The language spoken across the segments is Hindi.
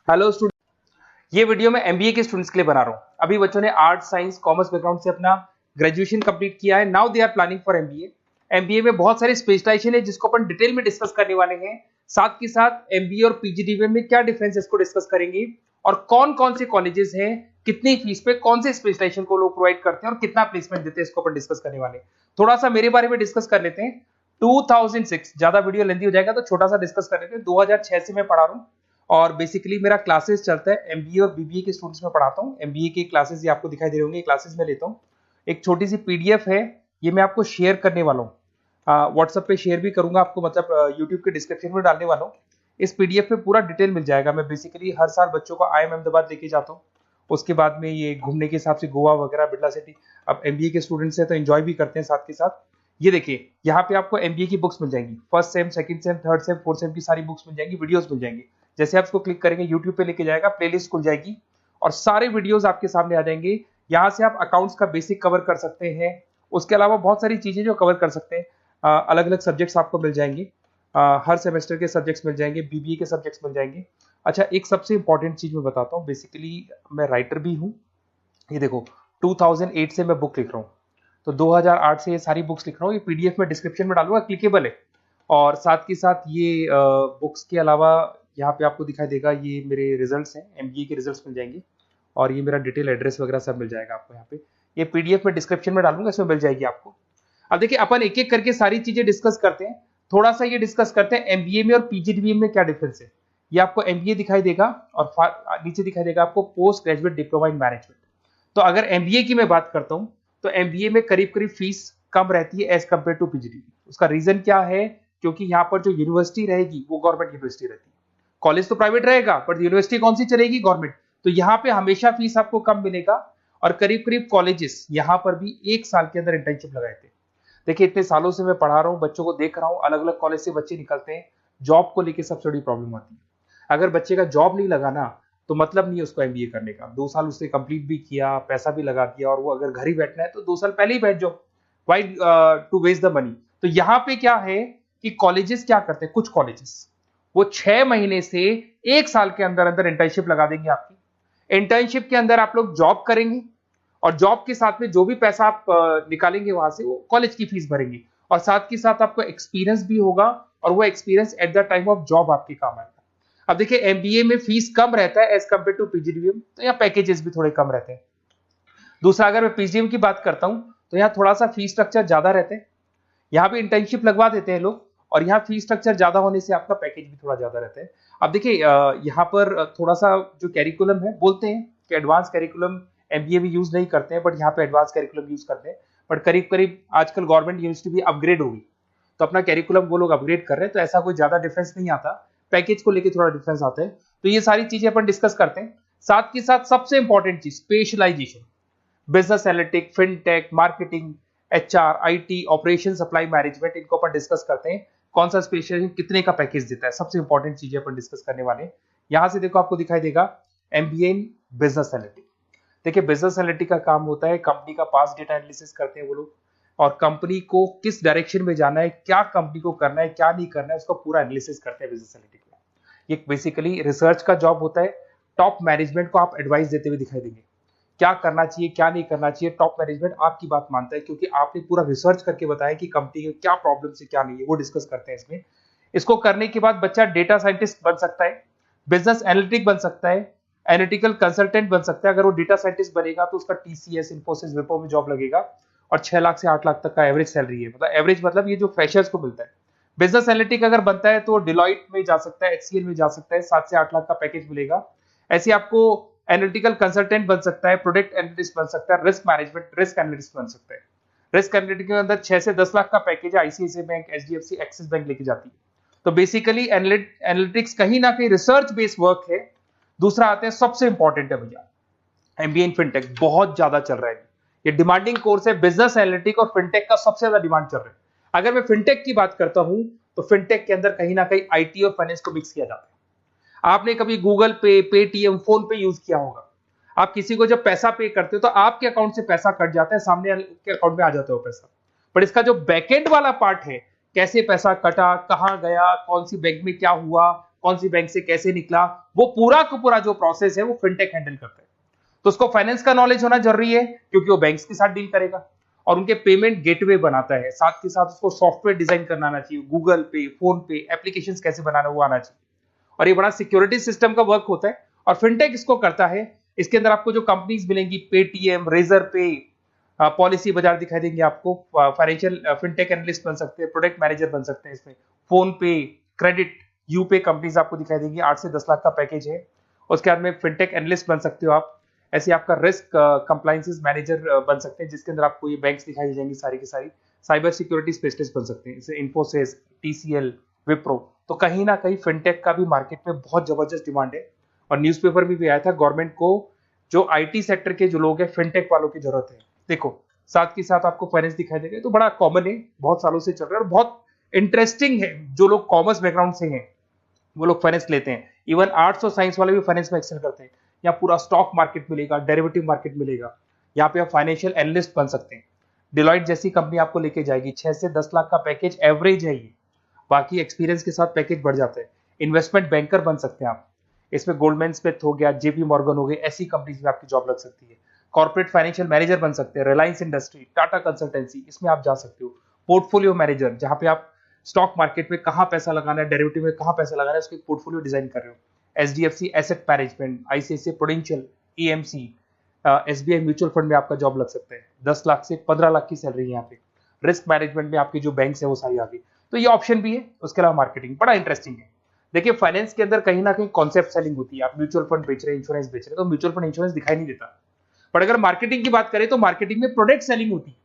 हेलो स्टूडेंट, ये वीडियो मैं एमबीए के स्टूडेंट्स के लिए बना रहा हूँ। अभी बच्चों ने आर्ट साइंस कॉमर्स बैकग्राउंड से अपना ग्रेजुएशन कंप्लीट किया है। Now they are planning for MBA. MBA में बहुत सारे स्पेशलाइजेशन है जिसको अपन डिटेल में डिस्कस करने वाले हैं। साथ के साथ एमबीए और पीजीडीबीए में क्या डिफरेंस है इसको डिस्कस करेंगे, और कौन कौन से कॉलेजेस हैं, कितनी फीस पे कौन से स्पेशलाइजेशन को लोग प्रोवाइड करते हैं और कितना प्लेसमेंट देते हैं, इसको अपन डिस्कस करने वाले हैं। थोड़ा सा मेरे बारे में डिस्कस कर लेते हैं। 2006, ज्यादा वीडियो लेंथी हो जाएगा तो छोटा सा डिस्कस कर लेते हैं। 2006 से मैं पढ़ा रहा हूँ और बेसिकली मेरा क्लासेस चलता है। एमबीए और बीबीए के स्टूडेंट्स में पढ़ाता हूँ। एमबीए के क्लासेस ये आपको दिखाई दे रहे होंगे, क्लासेस में लेता हूँ। एक छोटी सी पीडीएफ है, ये मैं आपको शेयर करने वाला हूँ। व्हाट्सएप पे शेयर भी करूंगा आपको, मतलब यूट्यूब के डिस्क्रिप्शन में डालने वाला हूँ। इस पीडीएफ पे पूरा डिटेल मिल जाएगा। मैं बेसिकली हर साल बच्चों को IIM अहमदाबाद लेके जाता हूँ। उसके बाद में ये घूमने के हिसाब से गोवा वगैरह, बिरला सिटी। अब एमबीए के स्टूडेंट्स हैं तो एंजॉय भी करते हैं साथ के साथ। ये देखिए, यहाँ पे आपको एमबीए की बुक्स मिल जाएंगी। First sem, second same, third same, fourth same की सारी बुक्स मिल जाएंगी, वीडियोस मिल जाएंगी। जैसे आप इसको क्लिक करेंगे यूट्यूब पे लेके जाएगा, प्लेलिस्ट खुल जाएगी और सारे वीडियोस आपके सामने आ जाएंगे। यहाँ से आप अकाउंट्स का बेसिक कवर कर सकते हैं। उसके अलावा बहुत सारी चीजें जो कवर कर सकते हैं। अलग अलग सब्जेक्ट्स आपको मिल जाएंगे। हर सेमेस्टर के सब्जेक्ट्स मिल जाएंगे, बीबीए के सब्जेक्ट्स मिल जाएंगे। अच्छा, एक सबसे इंपॉर्टेंट चीज मैं बताता हूँ। बेसिकली मैं राइटर भी हूँ। ये देखो, 2008 से मैं बुक लिख रहा हूँ, तो 2008 से ये सारी बुक्स लिख रहा हूँ। ये पीडीएफ में डिस्क्रिप्शन में डालूंगा, क्लिकेबल है। और साथ के साथ ये बुक्स के अलावा यहाँ पे आपको दिखाई देगा, ये मेरे रिजल्ट्स हैं, एमबीए के रिजल्ट्स मिल जाएंगे। और ये मेरा डिटेल एड्रेस वगैरह सब मिल जाएगा आपको यहाँ पे। ये पीडीएफ में डिस्क्रिप्शन में डालूंगा, इसमें मिल जाएगी आपको। अब देखिए, अपन एक एक करके सारी चीजें डिस्कस करते हैं। थोड़ा सा ये डिस्कस करते हैं एमबीए में और पीजीडीबीए में क्या डिफरेंस है। ये आपको एमबीए दिखाई देगा और नीचे दिखाई देगा आपको post graduate diploma in management. तो अगर एमबीए की मैं बात करता हूं तो एमबीए में करीब करीब फीस कम रहती है एज कंपेयर टू पीजीडीबी। उसका रीजन क्या है? क्योंकि यहाँ पर जो यूनिवर्सिटी रहेगी वो गवर्नमेंट यूनिवर्सिटी रहती है। कॉलेज तो प्राइवेट रहेगा पर यूनिवर्सिटी कौन सी चलेगी? गवर्नमेंट। तो यहाँ पे हमेशा फीस आपको कम मिलेगा। और करीब करीब कॉलेजेस यहाँ पर भी 1 साल के अंदर इंटर्नशिप लगाए थे। देखिए, इतने सालों से मैं पढ़ा रहा हूँ, बच्चों को देख रहा हूँ, अलग अलग कॉलेज से बच्चे निकलते हैं। जॉब को लेकर सबसे बड़ी प्रॉब्लम आती है। अगर बच्चे का जॉब नहीं लगा ना, तो मतलब नहीं है उसको एमबीए करने का। 2 साल उसने कंप्लीट भी किया, पैसा भी लगा दिया, और वो अगर घर ही बैठना है तो 2 साल पहले ही बैठ जाओ। Why to waste the money. तो यहाँ पे क्या है कि कॉलेजेस क्या करते हैं, कुछ कॉलेजेस वो 6 महीने से 1 साल के अंदर अंदर इंटर्नशिप लगा देंगे आपकी। इंटर्नशिप के अंदर आप लोग जॉब करेंगे और जॉब के साथ में जो भी पैसा आप निकालेंगे वहां से, वो कॉलेज की फीस भरेंगे। और साथ के साथ आपको एक्सपीरियंस भी होगा, और वो experience at the time of job आपके काम आएगा। अब देखिए, एमबीए में फीस कम रहता है एज कंपेयर टू पीजीडीबीए, तो यहाँ पैकेजेस भी थोड़े कम रहते हैं। दूसरा, अगर मैं पीजीडीबीए की बात करता हूँ तो यहाँ थोड़ा सा फीस स्ट्रक्चर ज्यादा रहते हैं। यहाँ भी इंटर्नशिप लगवा देते हैं लोग, और यहाँ फीस स्ट्रक्चर ज्यादा होने से आपका पैकेज भी थोड़ा ज्यादा रहता है। अब देखिए, यहाँ पर थोड़ा सा जो कैरिकुलम है, बोलते हैं कि एडवांस कैरिकुलम एमबीए भी यूज नहीं करते हैं, बट यहाँ पे एडवांस कैरिकुलम यूज करते हैं। बट करीब करीब आजकल गवर्नमेंट यूनिवर्सिटी भी अपग्रेड होगी, तो अपना कैरिकुलम वो लोग अपग्रेड कर रहे हैं, तो ऐसा कोई ज्यादा डिफरेंस नहीं आता। पैकेज को लेके थोड़ा डिफरेंस आता है। तो ये सारी चीजें अपन डिस्कस करते हैं। साथ के साथ सबसे इंपॉर्टेंट चीज, specialization. Business analytic, fintech, marketing, HR, IT, operation, supply management, इनको अपन डिस्कस करते हैं। कौन सा स्पेशलाइजेशन कितने का पैकेज देता है, सबसे इंपॉर्टेंट चीजें अपन डिस्कस करने वाले हैं। यहां से देखो, आपको दिखाई देगा एमबीए इन बिजनेस एनालिटिक। देखिए, बिजनेस एनालिटिक का काम होता है, कंपनी का पास्ट डेटा एनालिसिस करते हैं वो लोग, और कंपनी को किस डायरेक्शन में जाना है, क्या कंपनी को करना है, क्या नहीं करना है, उसका पूरा एनालिसिस करते हैं बिजनेस एनालिटिक में। ये बेसिकली रिसर्च का जॉब होता है। टॉप मैनेजमेंट को आप एडवाइस देते हुए दिखाई देंगे, क्या करना चाहिए, क्या नहीं करना चाहिए। टॉप मैनेजमेंट आपकी बात मानता है, क्योंकि आपने पूरा रिसर्च करके बताया कि कंपनी के क्या प्रॉब्लम है, क्या नहीं है, वो डिस्कस करते हैं इसमें। इसको करने के बाद बच्चा डेटा साइंटिस्ट बन सकता है, बिजनेस एनालिटिक बन सकता है, एनालिटिकल कंसल्टेंट बन सकता है। अगर वो डेटा साइंटिस्ट बनेगा तो उसका टीसीएस, इन्फोसिस, विप्रो में जॉब लगेगा, और 6 लाख से 8 लाख तक का एवरेज सैलरी है। मतलब एवरेज मतलब ये जो फ्रेशर्स को मिलता है। बिजनेस एनालिटिक अगर बनता है तो डिलॉइट में जा सकता है, एचसीएल में जा सकता है, 7 से 8 लाख का पैकेज मिलेगा। ऐसे आपको एनालिटिकल कंसल्टेंट बन सकता है, प्रोडक्ट एनालिस्ट बन सकता है, रिस्क मैनेजमेंट, रिस्क एनालिस्ट बन सकता है। रिस्क एनालिटिक के अंदर 6 से 10 लाख का पैकेज है, ICICI bank, HDFC, axis bank लेके जाती है। तो बेसिकली एनालिटिक्स कहीं ना कहीं रिसर्च बेस्ड वर्क है। दूसरा आते हैं, सबसे इंपॉर्टेंट है भैया, एमबीए इन फिनटेक। बहुत ज्यादा चल रहा है, ये डिमांडिंग कोर्स है। बिजनेस एनालिटिक और फिनटेक का सबसे ज्यादा डिमांड चल रहा है। अगर मैं फिनटेक की बात करता हूं तो फिनटेक के अंदर कहीं ना कहीं आईटी और फाइनेंस को मिक्स किया जाता है। आपने कभी गूगल पे, पेटीएम, फोन पे यूज किया होगा। आप किसी को जब पैसा पे करते हो तो आपके अकाउंट से पैसा कट जाता है, सामने के अकाउंट में आ जाता है वो पैसा। पर इसका जो बैकएंड वाला पार्ट है, कैसे पैसा कटा, कहां गया, कौन सी बैंक में क्या हुआ, कौन सी बैंक से कैसे निकला, वो पूरा का पूरा जो प्रोसेस है वो फिनटेक हैंडल करता है। तो उसको फाइनेंस का नॉलेज होना जरूरी है क्योंकि वो बैंक्स के साथ डील करेगा और उनके पेमेंट गेटवे बनाता है। साथ के साथ उसको सॉफ्टवेयर डिजाइन करना आना चाहिए, गूगल पे, फोन पे, एप्लीकेशन कैसे बनाना वो आना चाहिए। और ये बड़ा सिक्योरिटी सिस्टम का वर्क होता है और फिनटेक इसको करता है। इसके अंदर आपको जो कंपनीज मिलेंगी, पेटीएम, रेजर पे, पॉलिसी बाजार दिखाई देंगे आपको, फाइनेंशियल फिनटेक एनालिस्ट बन सकते हैं, प्रोडक्ट मैनेजर बन सकते हैं इसमें, फोन पे, क्रेडिट, यूपे कंपनीज आपको दिखाई देंगी। 8 से 10 लाख का पैकेज है। उसके बाद में फिनटेक एनालिस्ट बन सकते हो आप। ऐसे आपका रिस्क कंप्लायंसेस मैनेजर बन सकते हैं जिसके अंदर आपको ये बैंक्स दिखाई जाएंगी सारी की सारी। साइबर सिक्योरिटी स्पेशलिस्ट बन सकते हैं, जैसे इन्फोसिस, टीसीएल, विप्रो। तो कहीं ना कहीं फिनटेक का भी मार्केट में बहुत जबरदस्त डिमांड है और न्यूज़पेपर में भी आया था, गवर्नमेंट को जो आईटी सेक्टर के जो लोग हैं फिनटेक वालों की जरूरत है। देखो साथ के साथ आपको फाइनेंस दिखाई देगा, तो बड़ा कॉमन है, बहुत सालों से चल रहा है और बहुत इंटरेस्टिंग है। जो लोग कॉमर्स बैकग्राउंड से हैं वो लोग फाइनेंस लेते हैं। इवन आर्ट्स और साइंस वाले भी फाइनेंस में एक्सेल करते हैं। यहाँ पूरा स्टॉक मार्केट मिलेगा, डेरिवेटिव मार्केट मिलेगा। यहाँ पे आप फाइनेंशियल एनालिस्ट बन सकते हैं। डिलॉइट जैसी कंपनी आपको लेके जाएगी। 6 से 10 लाख का पैकेज एवरेज है ये, बाकी एक्सपीरियंस के साथ पैकेज बढ़ जाता है। इन्वेस्टमेंट बैंकर बन सकते हैं आप, इसमें गोल्डमैन स्मिथ हो गया, जेपी मॉर्गन हो गए, ऐसी कंपनीज में आपकी जॉब लग सकती है। कॉर्पोरेट फाइनेंशियल मैनेजर बन सकते हैं, रिलायंस इंडस्ट्री, टाटा कंसल्टेंसी, इसमें आप जा सकते हो। पोर्टफोलियो मैनेजर, जहां पे आप स्टॉक मार्केट में कहां पैसा लगाना है, डेरिवेटिव में कहां पैसा लगाना है, उसको एक पोर्टफोलियो डिजाइन कर रहे हो। HDFC asset management, ICICI prudential, EMC, SBI mutual fund में आपका जॉब लग सकता है। 10 लाख से 15 लाख की सैलरी है यहाँ पे। रिस्क मैनेजमेंट में आपकी जो बैंक्स है वो सारी आ गई। तो ये ऑप्शन भी है। उसके अलावा मार्केटिंग बड़ा इंटरेस्टिंग है। देखिए फाइनेंस के अंदर कहीं ना कहीं कॉन्सेप्ट सेलिंग होती है। आप म्यूचुअल फंड बेच रहे हैं, इंश्योरेंस बेच रहे हैं, तो म्यूचुअल फंड इंश्योरेंस दिखाई नहीं देता। पर अगर मार्केटिंग की बात करें तो मार्केटिंग में प्रोडक्ट सेलिंग होती है।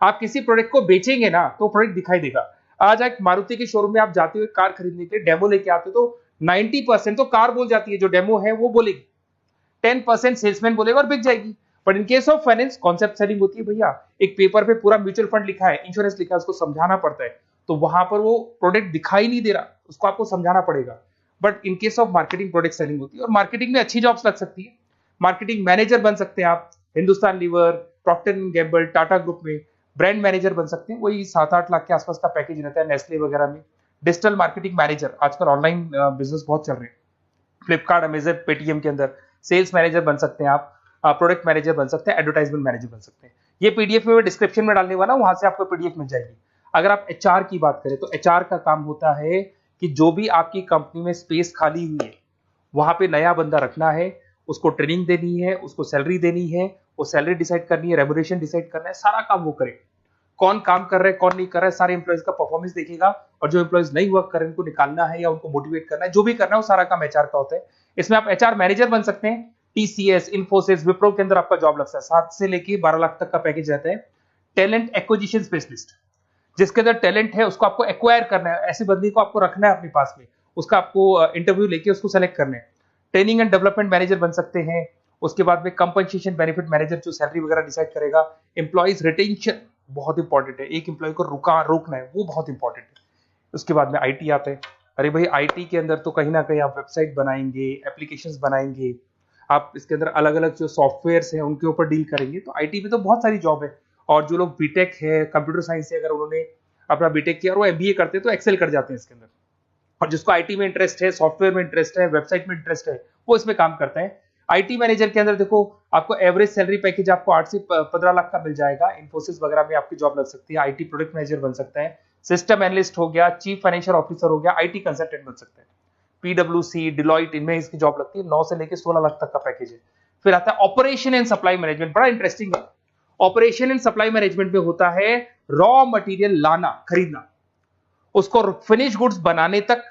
आप किसी प्रोडक्ट को बेचेंगे ना तो प्रोडक्ट दिखाई देगा। आज एक मारुति के शोरूम में आप जाते हुए कार खरीदने के लिए डेमो लेके आते हो तो 90% तो कार बोल जाती है, जो डेमो है वो बोलेगी, 10% सेल्समैन बोलेगा और बिक जाएगी। But in case of finance concept selling होती है भैया। एक पेपर पे पूरा म्यूचुअल फंड लिखा है, इंश्योरेंस लिखा है, उसको समझाना पड़ता है। तो वहां पर वो प्रोडक्ट दिखाई नहीं दे रहा, उसको आपको समझाना पड़ेगा। But in case of marketing product selling होती है और मार्केटिंग में अच्छी जॉब्स लग सकती है। मार्केटिंग मैनेजर बन सकते हैं आप, Hindustan Lever, Procter and Gamble, Tata group में ब्रांड मैनेजर बन सकते हैं। वही 7-8 लाख के आसपास का पैकेज रहता है, नेस्ले वगैरह में। डिजिटल मार्केटिंग मैनेजर, आजकल ऑनलाइन बिजनेस बहुत चल रहे हैं, फ्लिपकार्ट, अमेजन, पेटीएम के अंदर सेल्स मैनेजर बन सकते हैं आप, प्रोडक्ट मैनेजर बन सकते हैं, एडवर्टाइजमेंट मैनेजर बन सकते हैं। ये पीडीएफ में मैं डिस्क्रिप्शन में डालने वाला हूं, वहां से आपको पीडीएफ मिल जाएगी। अगर आप एचआर की बात करें तो एचआर का काम होता है कि जो भी आपकी कंपनी में स्पेस खाली हुई है वहां पे नया बंदा रखना है, उसको ट्रेनिंग देनी है, उसको सैलरी देनी है, वो सैलरी डिसाइड करनी है, रेम्यूनरेशन डिसाइड करना है, सारा काम वो करे। कौन काम कर रहा है, कौन नहीं कर रहा है, सारे एम्प्लॉइज का परफॉर्मेंस देखेगा और जो एम्प्लॉइज नहीं वर्क कर रहे हैं उनको निकालना है या उनको मोटिवेट करना है, जो भी करना है वो सारा काम एचआर का होता है। इसमें आप एचआर मैनेजर बन सकते हैं। टीसीएस, इन्फोसिस, विप्रो के अंदर आपका जॉब लगता है। 7 से लेके 12 लाख तक का पैकेज रहता है। टैलेंट एक्विजिशन स्पेशलिस्ट, जिसके अंदर टैलेंट है उसको आपको एक्वायर करना है, ऐसे बंदी को आपको रखना है अपने पास में, उसका आपको इंटरव्यू लेके उसको सेलेक्ट करना है। ट्रेनिंग एंड डेवलपमेंट मैनेजर बन सकते हैं। उसके बाद में कंपनसेशन बेनिफिट मैनेजर, जो सैलरी वगैरह डिसाइड करेगा। एम्प्लॉइज रिटेंशन बहुत इंपॉर्टेंट है, एक एम्प्लॉय को रोकना है, वो बहुत इंपॉर्टेंट है। उसके बाद में आईटी आता है। अरे भाई आईटी के अंदर तो कहीं ना कहीं आप वेबसाइट बनाएंगे, एप्लीकेशंस बनाएंगे, आप इसके अंदर अलग अलग जो सॉफ्टवेयर्स हैं उनके ऊपर डील करेंगे। तो आईटी में तो बहुत सारी जॉब है। और जो लोग बीटेक है, कंप्यूटर साइंस से अगर उन्होंने अपना बीटेक किया और वो एमबीए करते हैं तो एक्सेल कर जाते हैं इसके अंदर। और जिसको आईटी में इंटरेस्ट है, सॉफ्टवेयर में इंटरेस्ट है, वेबसाइट में इंटरेस्ट है, वो इसमें काम करता है। आईटी मैनेजर के अंदर देखो आपको एवरेज सैलरी पैकेज आपको 8 से 15 लाख का मिल जाएगा। इन्फोसिस वगैरह में आपकी जॉब लग सकती है। आईटी प्रोडक्ट मैनेजर बन सकता है, सिस्टम एनालिस्ट हो गया, चीफ फाइनेंशियल ऑफिसर हो गया, आईटी कंसल्टेंट बन सकते हैं। पीडब्ल्यूसी, डिलॉइट, इनमें इसकी जॉब लगती है। 9 से लेकर 16 लाख तक का पैकेज है। फिर आता है ऑपरेशन एंड सप्लाई मैनेजमेंट, बड़ा इंटरेस्टिंग है। ऑपरेशन एंड सप्लाई मैनेजमेंट में होता है रॉ मटेरियल लाना, खरीदना, उसको फिनिश गुड्स बनाने तक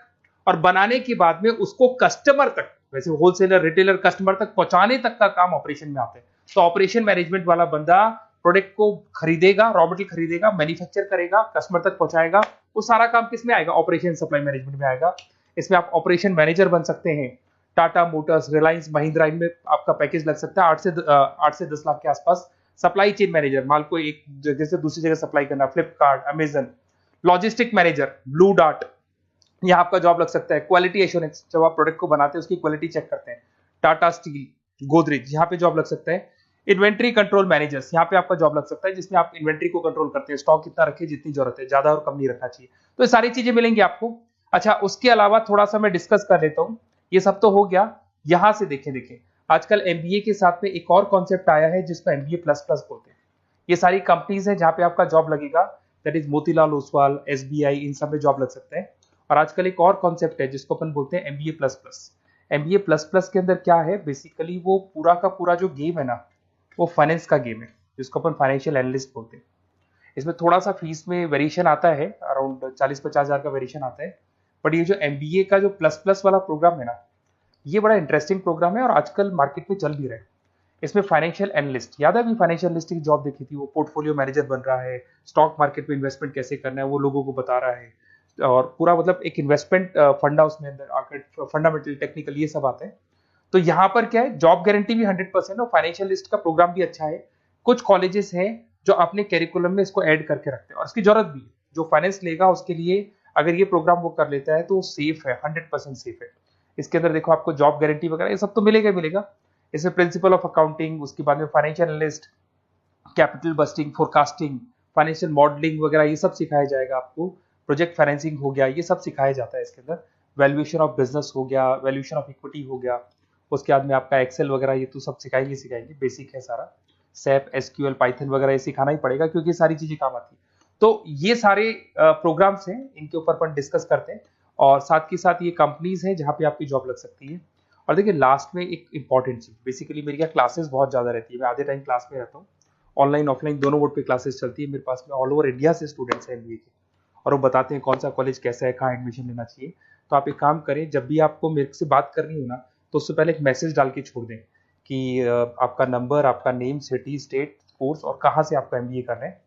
और बनाने के बाद में उसको कस्टमर तक, वैसे होलसेलर, रिटेलर, कस्टमर तक पहुंचाने तक का काम ऑपरेशन में आता है। तो ऑपरेशन मैनेजमेंट वाला बंदा प्रोडक्ट को खरीदेगा, रॉ मटेरियल खरीदेगा, मैन्युफैक्चर करेगा, कस्टमर तक पहुंचाएगा। वो सारा काम किस में आएगा? ऑपरेशन सप्लाई मैनेजमेंट में आएगा। इसमें आप ऑपरेशन मैनेजर बन सकते हैं। टाटा मोटर्स, रिलायंस, महिंद्रा, इनमें आपका पैकेज लग सकता है 8 से 10 लाख के आसपास। सप्लाई चेन मैनेजर, माल को एक जगह से दूसरी जगह सप्लाई करना, Flipkart, Amazon. Logistic manager, blue dart, यहाँ आपका जॉब लग सकता है। क्वालिटी एश्योरेंस, जब आप प्रोडक्ट को बनाते हैं उसकी क्वालिटी चेक करते हैं। टाटा स्टील, गोदरेज, यहाँ पे जॉब लग सकता है। इन्वेंट्री कंट्रोल मैनेजर्स, यहाँ पे आपका जॉब लग सकता है, जिसमें आप इन्वेंट्री को कंट्रोल करते हैं, स्टॉक कितना रखे, जितनी जरूरत है, ज्यादा और कम नहीं रखना चाहिए। तो ये सारी चीजें मिलेंगी आपको। अच्छा, उसके अलावा थोड़ा सा मैं डिस्कस कर लेता हूँ। ये सब तो हो गया। यहां से देखें आजकल एमबीए के साथ में एक और कॉन्सेप्ट आया है जिसको एमबीए प्लस प्लस बोलते हैं। ये सारी कंपनीज है जहां पे आपका जॉब लगेगा, that is Motilal Oswal, SBI, इन सब में जॉब लग सकते हैं। और आजकल एक और कॉन्सेप्ट है जिसको अपन बोलते हैं MBA plus plus. MBA plus plus के अंदर क्या है, बेसिकली वो पूरा का पूरा जो गेम है ना, वो फाइनेंस का गेम है, जिसको अपन फाइनेंशियल एनालिस्ट बोलते हैं। इसमें थोड़ा सा फीस में वेरिएशन आता है, अराउंड 40-50 हज़ार का वेरिएशन आता है। बट ये जो एमबीए का जो प्लस प्लस वाला प्रोग्राम है ना, ये बड़ा इंटरेस्टिंग प्रोग्राम है और आजकल मार्केट में चल भी रहा है। इसमें फाइनेंशियल एनालिस्ट, याद है अभी फाइनेंशियल एनालिस्ट की जॉब देखी थी, वो पोर्टफोलियो मैनेजर बन रहा है, स्टॉक मार्केट में इन्वेस्टमेंट कैसे करना है वो लोगों को बता रहा है, और पूरा मतलब एक इन्वेस्टमेंट फंडा उसमें अंदर आकर, फंडामेंटल टेक्निकल ये सब आते हैं। तो यहाँ पर क्या है, जॉब गारंटी भी 100% और फाइनेंशियल लिस्ट का प्रोग्राम भी अच्छा है। कुछ कॉलेजेस हैं जो अपने कैरिकुलम में इसको ऐड करके रखते हैं और इसकी जरूरत भी है। जो फाइनेंस लेगा उसके लिए अगर ये प्रोग्राम वो कर लेता है तो सेफ है, 100% सेफ है। इसके अंदर देखो आपको जॉब गारंटी वगैरह ये सब तो मिलेगा मिलेगा। इसमें प्रिंसिपल ऑफ अकाउंटिंग, उसके बाद में financial analyst, capital budgeting, forecasting, financial modelling वगैरह ये सब सिखाया जाएगा आपको। प्रोजेक्ट फाइनेंसिंग हो गया, ये सब सिखाया जाता है इसके अंदर। वैल्यूएशन ऑफ बिजनेस हो गया, वैल्यूएशन ऑफ इक्विटी हो गया, उसके बाद में आपका एक्सेल वगैरह ये तो सब सिखाएंगे, बेसिक है सारा। सैप, एसक्यूएल, पाइथन वगैरह ये सिखाना ही पड़ेगा क्योंकि सारी चीजें काम आती है। तो ये सारे प्रोग्राम्स हैं, इनके ऊपर अपन डिस्कस करते हैं। और साथ के साथ ये कंपनीज हैं जहाँ पे आपकी जॉब लग सकती है। और देखिए लास्ट में एक इंपॉर्टेंट चीज, बेसिकली मेरी क्या क्लासेस बहुत ज्यादा रहती है, मैं आधे टाइम क्लास में रहता हूँ। ऑनलाइन ऑफलाइन दोनों मोड पे क्लासेस चलती है मेरे पास में। ऑल ओवर इंडिया से स्टूडेंट्स हैं एमबीए के, और वो बताते हैं कौन सा कॉलेज कैसा है, कहाँ एडमिशन लेना चाहिए। तो आप एक काम करें, जब भी आपको मेरे से बात करनी हो ना, तो उससे पहले एक मैसेज डाल के छोड़ दें कि आपका नंबर, आपका नेम, सिटी, स्टेट, कोर्स और कहाँ से आपका एमबीए कर रहे हैं।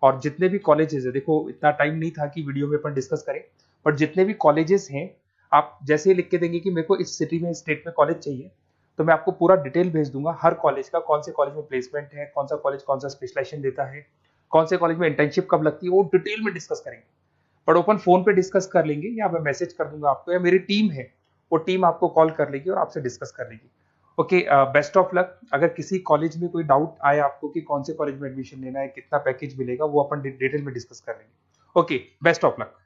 और जितने भी कॉलेजेस है, देखो इतना टाइम नहीं था कि वीडियो में अपन डिस्कस करें, बट जितने भी कॉलेजेस हैं आप जैसे ही लिख के देंगे कि मेरे को इस सिटी में, स्टेट में कॉलेज चाहिए, तो मैं आपको पूरा डिटेल भेज दूंगा हर कॉलेज का, कौन से कॉलेज में प्लेसमेंट है, कौन सा कॉलेज कौन सा स्पेशलाइजेशन देता है, कौन से कॉलेज में इंटर्नशिप कब लगती है, वो डिटेल में डिस्कस करेंगे। बट ओपन फोन पे डिस्कस कर लेंगे, या मैं मैसेज कर दूंगा आपको, या मेरी टीम है वो टीम आपको कॉल कर लेगी और आपसे डिस्कस कर लेगी। Okay, best of luck. अगर किसी कॉलेज में कोई डाउट आए आपको कि कौन से कॉलेज में एडमिशन लेना है, कितना पैकेज मिलेगा, वो अपन डिटेल में डिस्कस कर लेंगे। Okay, best of luck.